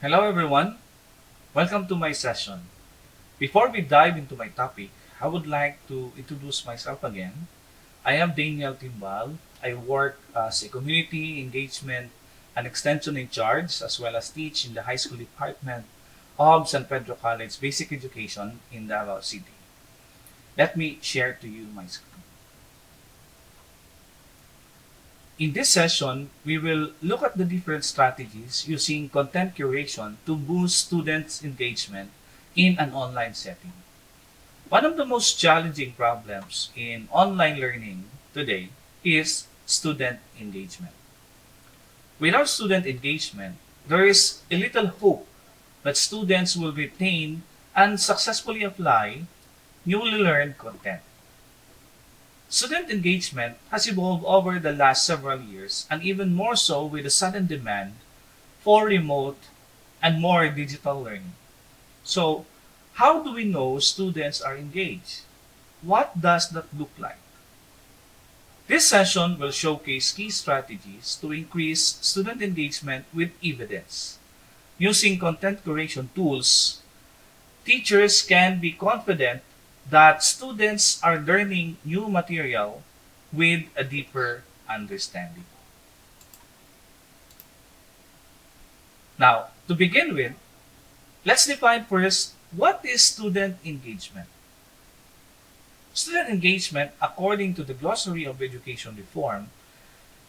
Hello everyone, welcome to my session. Before we dive into my topic, I would like to introduce myself again. I am Daniel Timbal. I work as a community engagement and extension in charge as well as teach in the high school department of San Pedro College Basic Education in Davao City. Let me share to you my screen. In this session, we will look at the different strategies using content curation to boost students' engagement in an online setting. One of the most challenging problems in online learning today is student engagement. Without student engagement, there is a little hope that students will retain and successfully apply newly learned content. Student engagement has evolved over the last several years and even more so with the sudden demand for remote and more digital learning. So, how do we know students are engaged? What does that look like? This session will showcase key strategies to increase student engagement with evidence. Using content curation tools, teachers can be confident that students are learning new material with a deeper understanding. Now, to begin with, let's define first what is student engagement. Student engagement, according to the Glossary of Education Reform,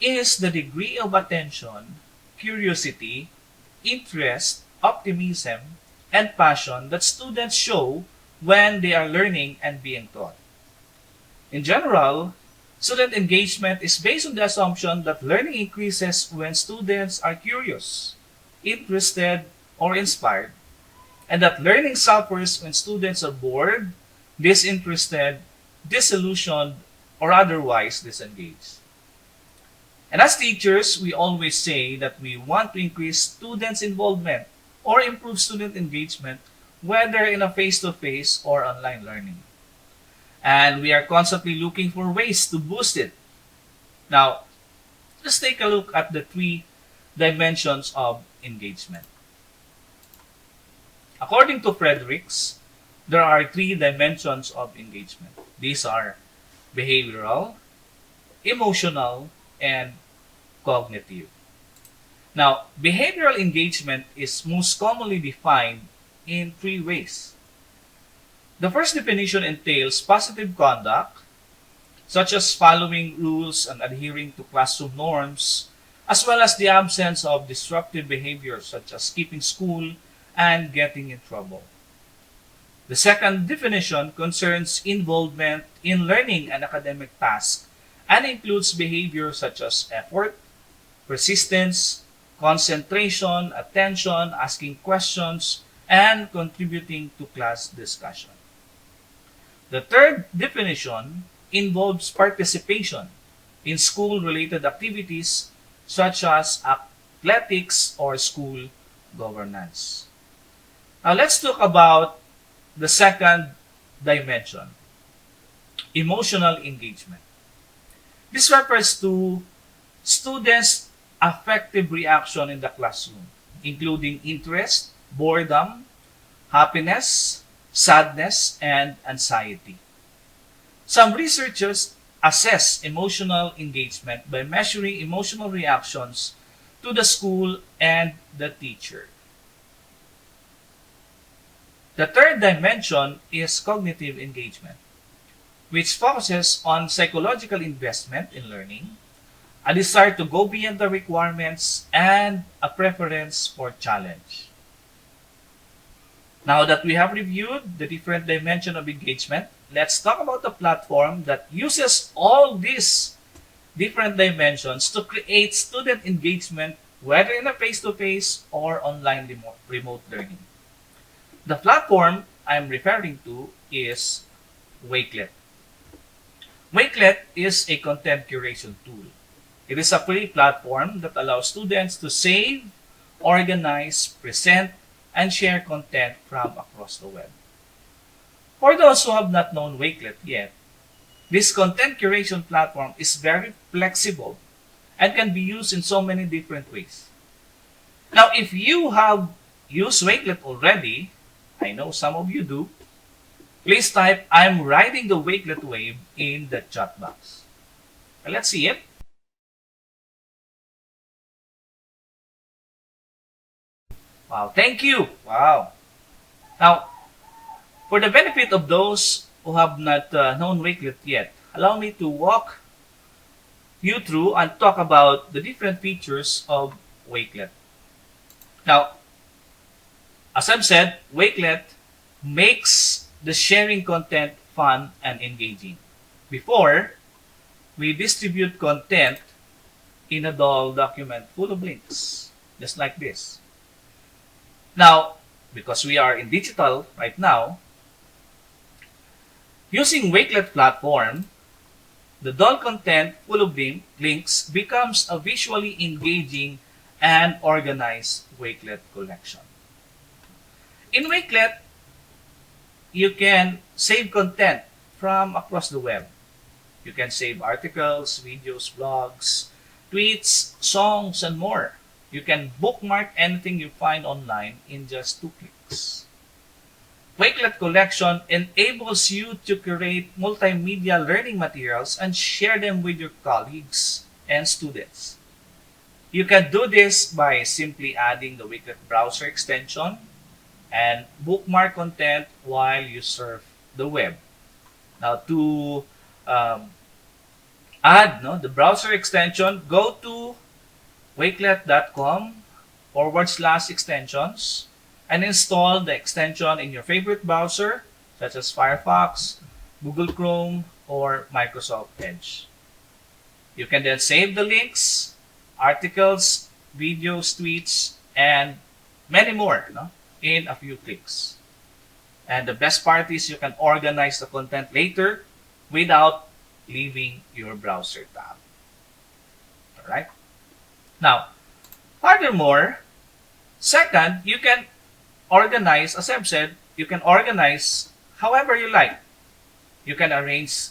is the degree of attention, curiosity, interest, optimism, and passion that students show when they are learning and being taught. In general, student engagement is based on the assumption that learning increases when students are curious, interested, or inspired, and that learning suffers when students are bored, disinterested, disillusioned, or otherwise disengaged. And as teachers, we always say that we want to increase students' involvement or improve student engagement, whether in a face-to-face or online learning. And we are constantly looking for ways to boost it. Now, let's take a look at the three dimensions of engagement. According to Fredericks, there are three dimensions of engagement. These are behavioral, emotional, and cognitive. Now, behavioral engagement is most commonly defined in three ways. The first definition entails positive conduct, such as following rules and adhering to classroom norms, as well as the absence of disruptive behaviors such as skipping school and getting in trouble. The second definition concerns involvement in learning and academic tasks and includes behaviors such as effort, persistence, concentration, attention, asking questions, and contributing to class discussion. The third definition involves participation in school-related activities such as athletics or school governance. Now let's talk about the second dimension, emotional engagement. This refers to students' affective reaction in the classroom, including interest, boredom, happiness, sadness, and anxiety. Some researchers assess emotional engagement by measuring emotional reactions to the school and the teacher. The third dimension is cognitive engagement, which focuses on psychological investment in learning, a desire to go beyond the requirements, and a preference for challenge. Now that we have reviewed the different dimensions of engagement, let's talk about a platform that uses all these different dimensions to create student engagement, whether in a face-to-face or online remote learning. The platform I'm referring to is Wakelet. Wakelet is a content curation tool. It is a free platform that allows students to save, organize, present, and share content from across the web. For those who have not known Wakelet yet, this content curation platform is very flexible and can be used in so many different ways. Now, if you have use Wakelet already, I know some of you do, please type "I'm riding the Wakelet wave" in the chat box. Let's see it. Wow, thank you. Wow. Now, for the benefit of those who have not known Wakelet yet, allow me to walk you through and talk about the different features of Wakelet. Now, as I've said, Wakelet makes the sharing content fun and engaging. Before, we distribute content in a dull document full of links, just like this. Now, because we are in digital right now, using Wakelet platform, the dull content full of links becomes a visually engaging and organized Wakelet collection. In Wakelet, you can save content from across the web. You can save articles, videos, blogs, tweets, songs, and more. You can bookmark anything you find online in just 2 clicks. Wakelet Collection enables you to create multimedia learning materials and share them with your colleagues and students. You can do this by simply adding the Wakelet browser extension and bookmark content while you surf the web. Now, to add the browser extension, go to wakelet.com/extensions and install the extension in your favorite browser, such as Firefox, Google Chrome, or Microsoft Edge. You can then save the links, articles, videos, tweets, and many more in a few clicks. And the best part is you can organize the content later without leaving your browser tab. Alright? Now, furthermore, second, you can organize, as I've said, you can organize however you like. You can arrange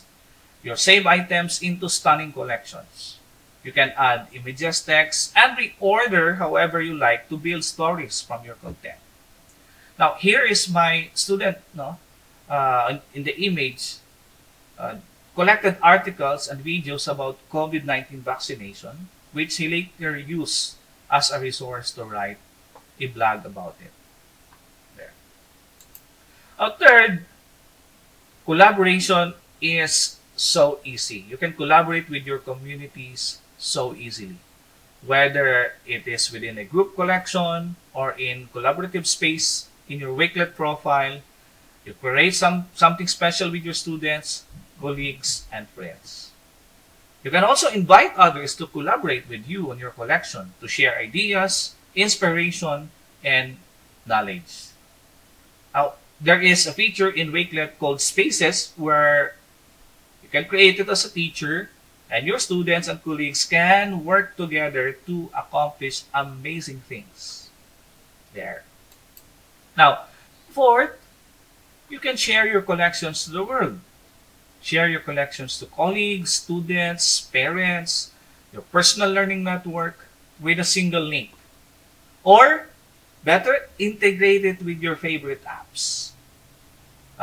your save items into stunning collections. You can add images, text, and reorder however you like to build stories from your content. Now, here is my student in the image, collected articles and videos about COVID-19 vaccination, which he later used as a resource to write a blog about it. There. Third, collaboration is so easy. You can collaborate with your communities so easily, whether it is within a group collection or in collaborative space in your Wakelet profile. You create something special with your students, colleagues, and friends. You can also invite others to collaborate with you on your collection to share ideas, inspiration, and knowledge. Now, there is a feature in Wakelet called Spaces where you can create it as a teacher and your students and colleagues can work together to accomplish amazing things there. Now, fourth, you can share your collections to the world. Share your collections to colleagues, students, parents, your personal learning network with a single link. Or, better, integrate it with your favorite apps.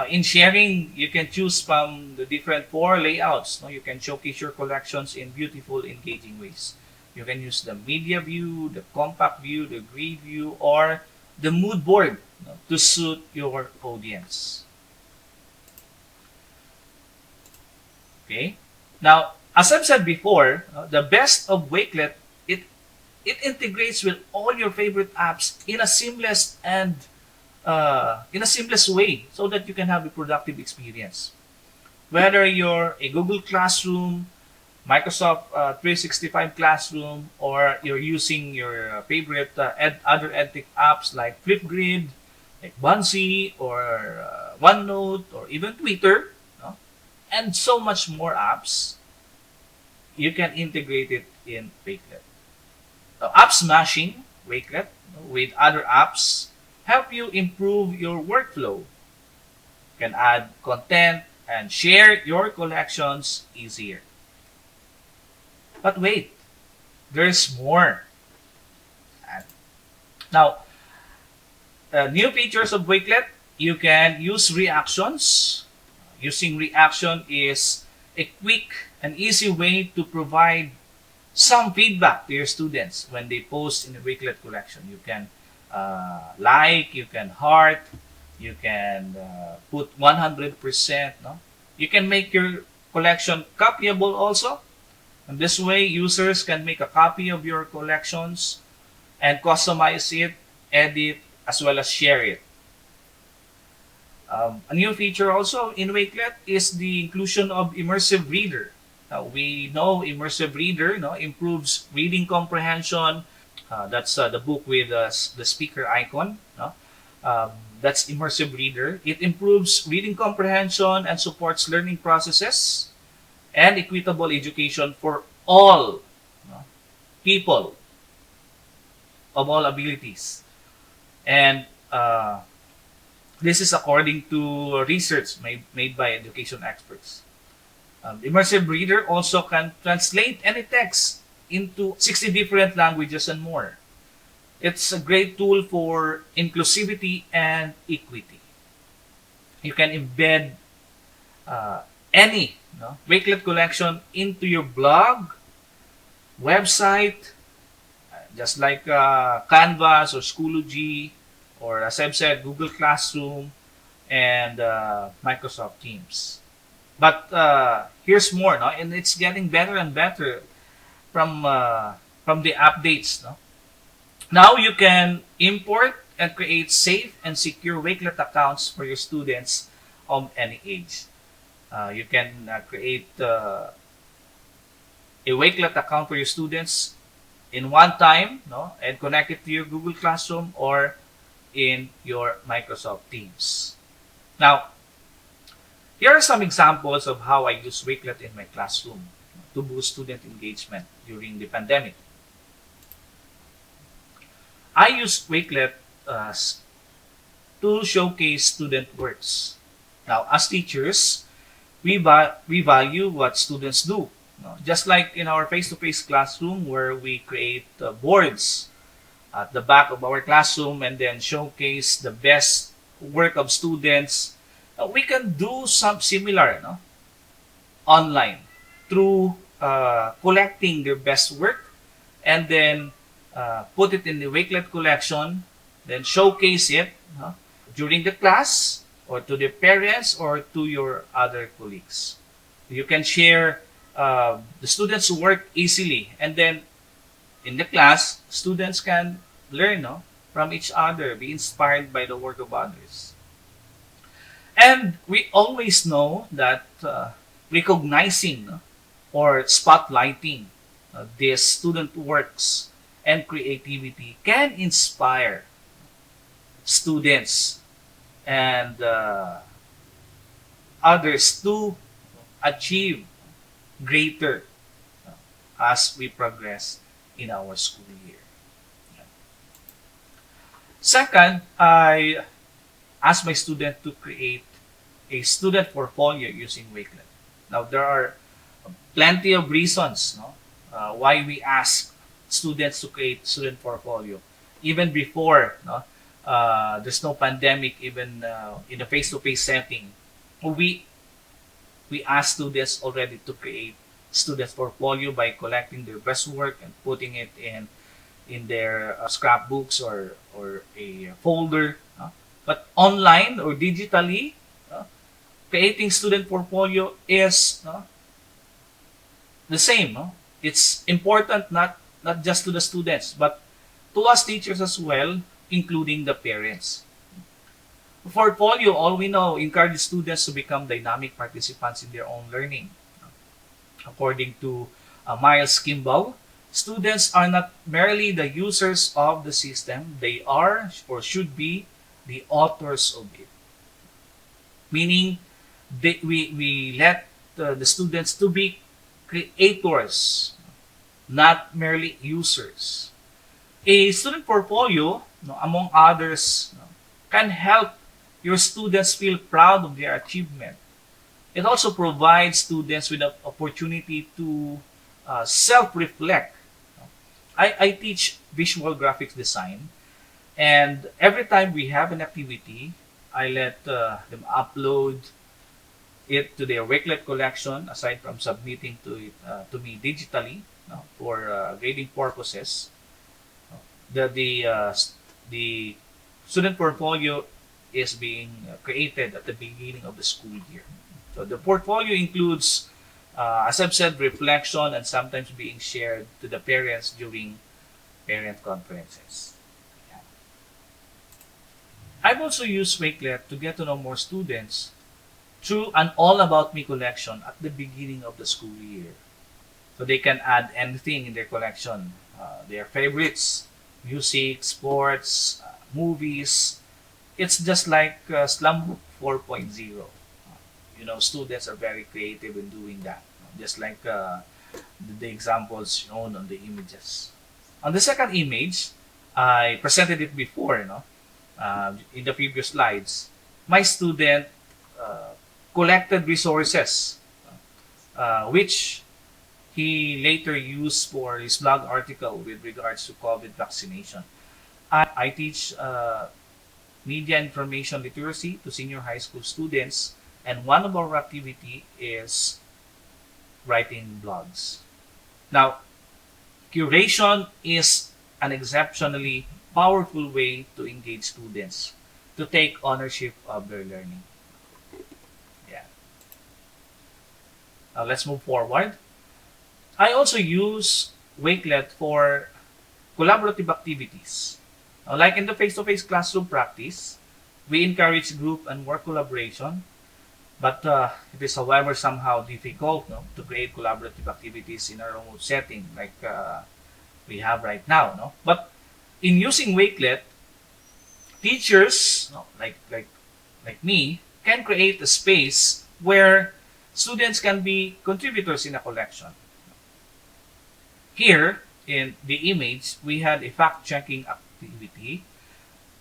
In sharing, you can choose from the different 4 layouts. You can showcase your collections in beautiful, engaging ways. You can use the media view, the compact view, the grid view, or the mood board to suit your audience. Okay. Now, as I've said before, the best of Wakelet, it integrates with all your favorite apps in a seamless way, so that you can have a productive experience. Whether you're a Google Classroom, Microsoft 365 Classroom, or you're using your favorite other edtech apps like Flipgrid, like Bunsy, or OneNote, or even Twitter, and so much more apps, you can integrate it in Wakelet. App smashing Wakelet with other apps help you improve your workflow. You can add content and share your collections easier. But wait, there's more. Now, New features of Wakelet, you can use reactions. Using reaction is a quick and easy way to provide some feedback to your students when they post in the Wakelet collection. You can like, you can heart, you can put 100%. No? You can make your collection copyable also. And this way, users can make a copy of your collections and customize it, edit, as well as share it. A new feature also in Wakelet is the inclusion of immersive reader. Now, we know immersive reader improves reading comprehension. That's the book with the speaker icon. No? That's immersive reader. It improves reading comprehension and supports learning processes and equitable education for all people of all abilities. And this is according to research made by education experts. Immersive Reader also can translate any text into 60 different languages and more. It's a great tool for inclusivity and equity. You can embed any Wakelet collection into your blog, website, just like Canvas or Schoology, or as I've said, Google Classroom and Microsoft Teams. But here's more, and it's getting better and better from the updates. Now you can import and create safe and secure Wakelet accounts for your students of any age. You can create a Wakelet account for your students in one time, and connect it to your Google Classroom or in your Microsoft Teams. Now, here are some examples of how I use Wakelet in my classroom to boost student engagement during the pandemic. I use Wakelet to showcase student works. Now, as teachers, we value what students do. Just like in our face-to-face classroom where we create boards at the back of our classroom and then showcase the best work of students, we can do some similar online through collecting their best work and then put it in the Wakelet collection, then showcase it during the class or to the parents or to your other colleagues. You can share the students' work easily, and then in the class, students can learn from each other, be inspired by the work of others. And we always know that recognizing or spotlighting these student works and creativity can inspire students and others to achieve greater as we progress in our school year. Second, I ask my student to create a student portfolio using Wakelet. Now, there are plenty of reasons why we ask students to create student portfolio. Even before there's no pandemic, even in a face-to-face setting, we ask students already to create student portfolio by collecting their best work and putting it in their scrapbooks or a folder. But online or digitally, creating student portfolio is the same. It's important not just to the students, but to us teachers as well, including the parents. Portfolio, all we know, encourages students to become dynamic participants in their own learning. According to Miles Kimball, students are not merely the users of the system, they are or should be the authors of it. Meaning, we let the students to be creators, not merely users. A student portfolio, among others, can help your students feel proud of their achievement. It also provides students with an opportunity to self-reflect. I teach visual graphics design, And every time we have an activity, I let them upload it to their Wakelet collection aside from submitting to me digitally, for grading purposes. The student portfolio is being created at the beginning of the school year. So the portfolio includes, as I've said, reflection and sometimes being shared to the parents during parent conferences. Yeah. I've also used Wakelet to get to know more students through an All About Me collection at the beginning of the school year. So they can add anything in their collection, their favorites, music, sports, movies. It's just like Slum 4.0. Students are very creative in doing that. Just like the examples shown on the images. On the second image, I presented it before, in the previous slides. My student uh, collected resources, which he later used for his blog article with regards to COVID vaccination. I teach media information literacy to senior high school students, and one of our activity is writing blogs. Now, curation is an exceptionally powerful way to engage students to take ownership of their learning. Yeah. Now let's move forward. I also use Wakelet for collaborative activities. Like in the face-to-face classroom practice, we encourage group and work collaboration, but it is, however, somehow difficult, to create collaborative activities in a remote setting like we have right now. No? But in using Wakelet, teachers, like me, can create a space where students can be contributors in a collection. Here, in the image, we had a fact-checking activity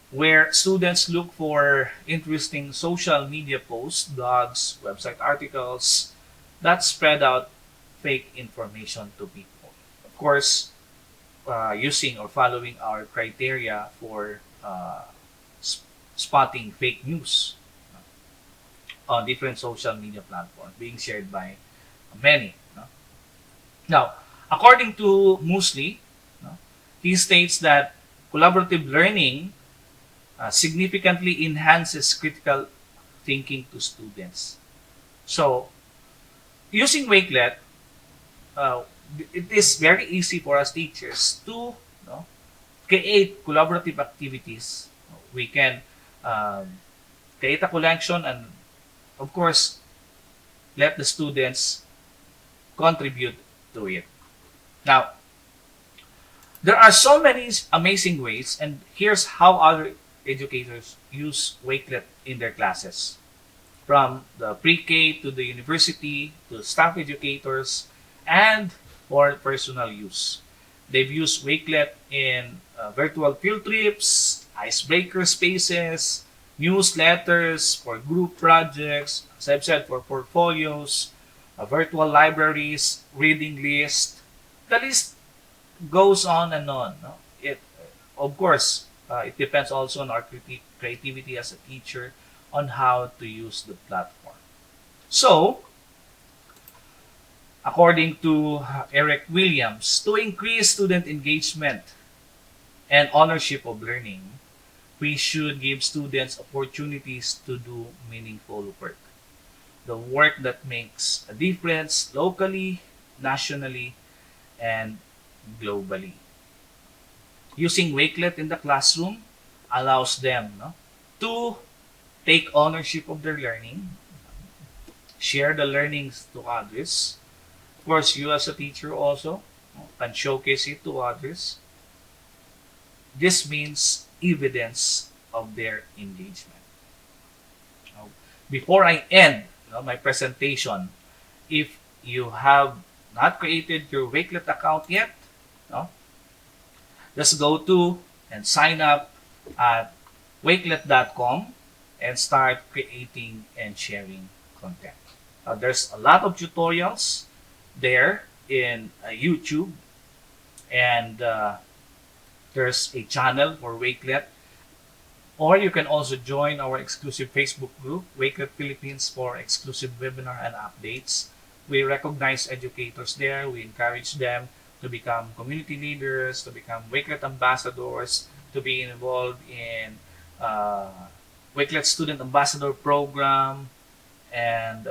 where students look for interesting social media posts, blogs, website articles that spread out fake information to people. Of course, using or following our criteria for spotting fake news on different social media platforms being shared by many. No? Now, according to Muesli, he states that collaborative learning significantly enhances critical thinking to students. So, using Wakelet, uh, it is very easy for us teachers to create collaborative activities. We can um, create a collection and, of course, let the students contribute to it. Now, there are so many amazing ways, and here's how other educators use Wakelet in their classes. From the pre-K to the university to staff educators and for personal use. They've used Wakelet in virtual field trips, icebreaker spaces, newsletters for group projects, as I've said, for portfolios, virtual libraries, reading list. The list goes on and on. No? Of course, it depends also on our creativity as a teacher on how to use the platform. So, according to Eric Williams, to increase student engagement and ownership of learning, we should give students opportunities to do meaningful work. The work that makes a difference locally, nationally, and globally. Using Wakelet in the classroom allows them to take ownership of their learning, share the learnings to others. Of course, you as a teacher also can showcase it to others. This means evidence of their engagement. Now, before I end my presentation, if you have not created your Wakelet account yet, no, just go to and sign up at wakelet.com and start creating and sharing content. There's a lot of tutorials there in YouTube, and there's a channel for Wakelet. Or you can also join our exclusive Facebook group, Wakelet Philippines, for exclusive webinar and updates. We recognize educators there. We encourage them to become community leaders, to become Wakelet ambassadors, to be involved in uh, Wakelet Student Ambassador Program, and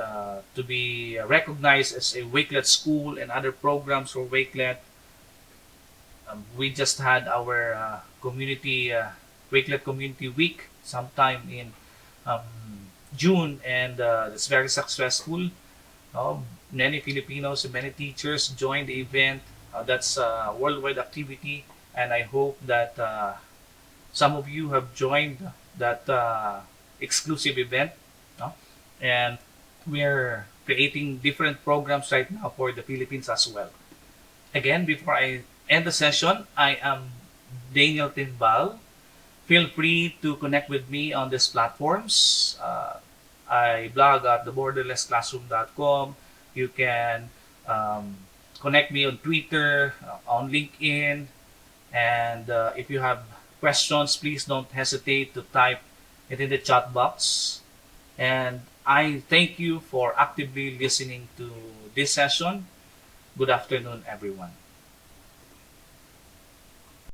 to be recognized as a Wakelet school and other programs for Wakelet. We just had our community Wakelet Community Week sometime in um, June, and it's very successful. Many Filipinos and many teachers joined the event. That's a worldwide activity, and I hope that some of you have joined that exclusive event. No? And we're creating different programs right now for the Philippines as well. Again, before I end the session, I am Daniel Tinbal. Feel free to connect with me on these platforms. I blog at theborderlessclassroom.com. You can um, connect me on Twitter, on LinkedIn, and if you have questions, please don't hesitate to type it in the chat box. And I thank you for actively listening to this session. Good afternoon, everyone.